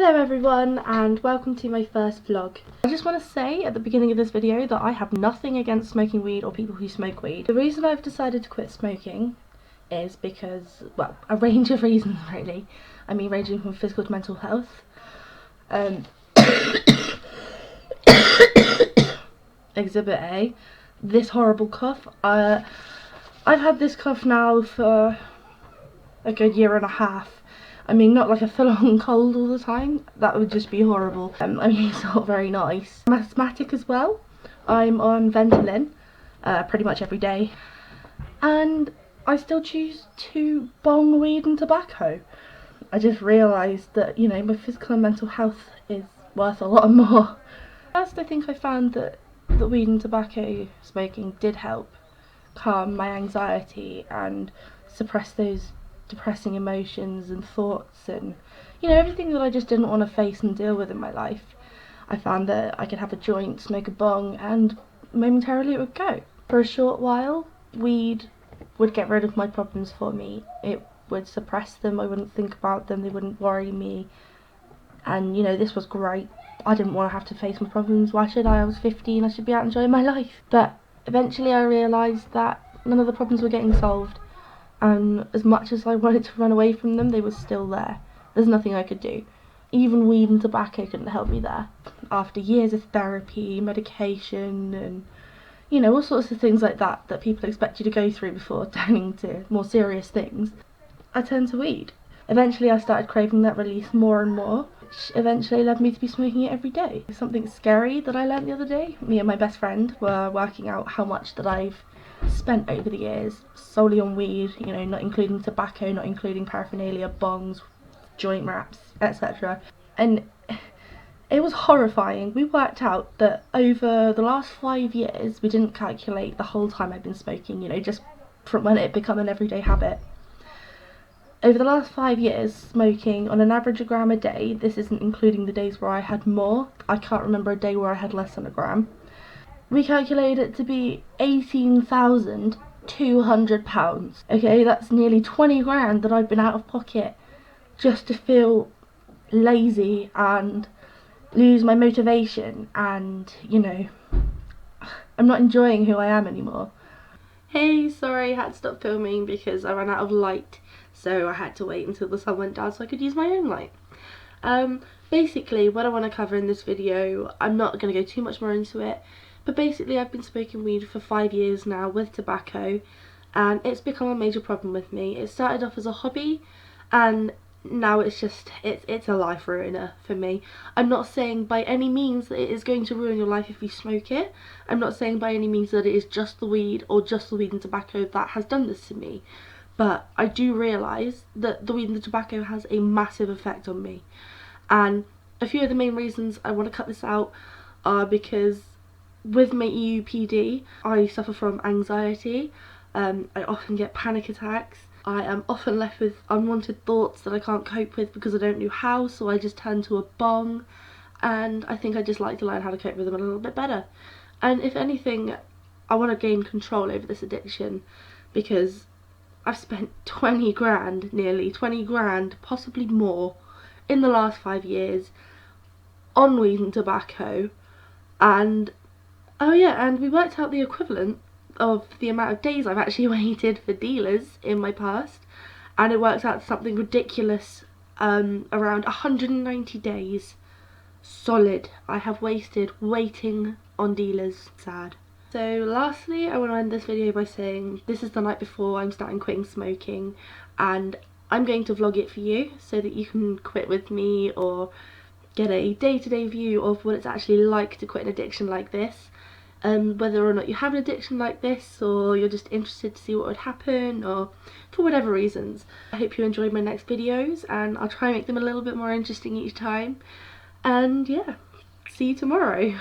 Hello everyone and welcome to my first vlog. I just want to say at the beginning of this video that I have nothing against smoking weed or people who smoke weed. The reason I've decided to quit smoking is because, well, a range of reasons really. I mean, ranging from physical to mental health. Exhibit A, this horrible cough. I've had this cough now for a good year and a half. I mean, not like a full-on cold all the time, that would just be horrible. I mean, it's not very nice. I'm asthmatic as well. I'm on Ventolin pretty much every day, and I still choose to bong weed and tobacco. I just realised that, you know, my physical and mental health is worth a lot more. First, I think I found that the weed and tobacco smoking did help calm my anxiety and suppress those depressing emotions and thoughts and, you know, everything that I just didn't want to face and deal with in my life. I found that I could have a joint, smoke a bong, and momentarily it would go. For a short while, weed would get rid of my problems for me. It would suppress them, I wouldn't think about them, they wouldn't worry me, and, you know, this was great. I didn't want to have to face my problems. Why should I? I was 15, I should be out enjoying my life. But eventually I realised that none of the problems were getting solved, and as much as I wanted to run away from them, they were still there. There's nothing I could do. Even weed and tobacco couldn't help me there. After years of therapy, medication, and, you know, all sorts of things like that that people expect you to go through before turning to more serious things, I turned to weed. Eventually I started craving that release more and more, which eventually led me to be smoking it every day. Something scary that I learned the other day, me and my best friend were working out how much that I've spent over the years solely on weed, you know, not including tobacco, not including paraphernalia, bongs, joint wraps, etc. And it was horrifying. We worked out that over the last 5 years, we didn't calculate the whole time I've been smoking, you know, just from when it had become an everyday habit. Over the last 5 years, smoking on an average a gram a day, this isn't including the days where I had more, I can't remember a day where I had less than a gram, we calculated it to be £18,200. Okay, that's nearly 20 grand that I've been out of pocket just to feel lazy and lose my motivation, and, you know, I'm not enjoying who I am anymore. Hey, sorry, I had to stop filming because I ran out of light, so I had to wait until the sun went down so I could use my own light. Basically, what I want to cover in this video, I'm not going to go too much more into it, but basically I've been smoking weed for 5 years now with tobacco, and it's become a major problem with me. It started off as a hobby, and now it's just, it's a life ruiner for me. I'm not saying by any means that it is going to ruin your life if you smoke it. I'm not saying by any means that it is just the weed or just the weed and tobacco that has done this to me. But I do realise that the weed and the tobacco has a massive effect on me. And a few of the main reasons I want to cut this out are because with my EUPD, I suffer from anxiety. I often get panic attacks. I am often left with unwanted thoughts that I can't cope with because I don't know how, so I just turn to a bong, and I think I just like to learn how to cope with them a little bit better. And if anything, I want to gain control over this addiction, because I've spent 20 grand, nearly 20 grand, possibly more, in the last 5 years on weed and tobacco, and oh yeah, and we worked out the equivalent of the amount of days I've actually waited for dealers in my past, and it works out to something ridiculous, around 190 days solid I have wasted waiting on dealers. Sad. So lastly, I want to end this video by saying this is the night before I'm starting quitting smoking, and I'm going to vlog it for you so that you can quit with me or get a day-to-day view of what it's actually like to quit an addiction like this. Whether or not you have an addiction like this, or you're just interested to see what would happen, or for whatever reasons. I hope you enjoyed my next videos, and I'll try and make them a little bit more interesting each time. And yeah, see you tomorrow.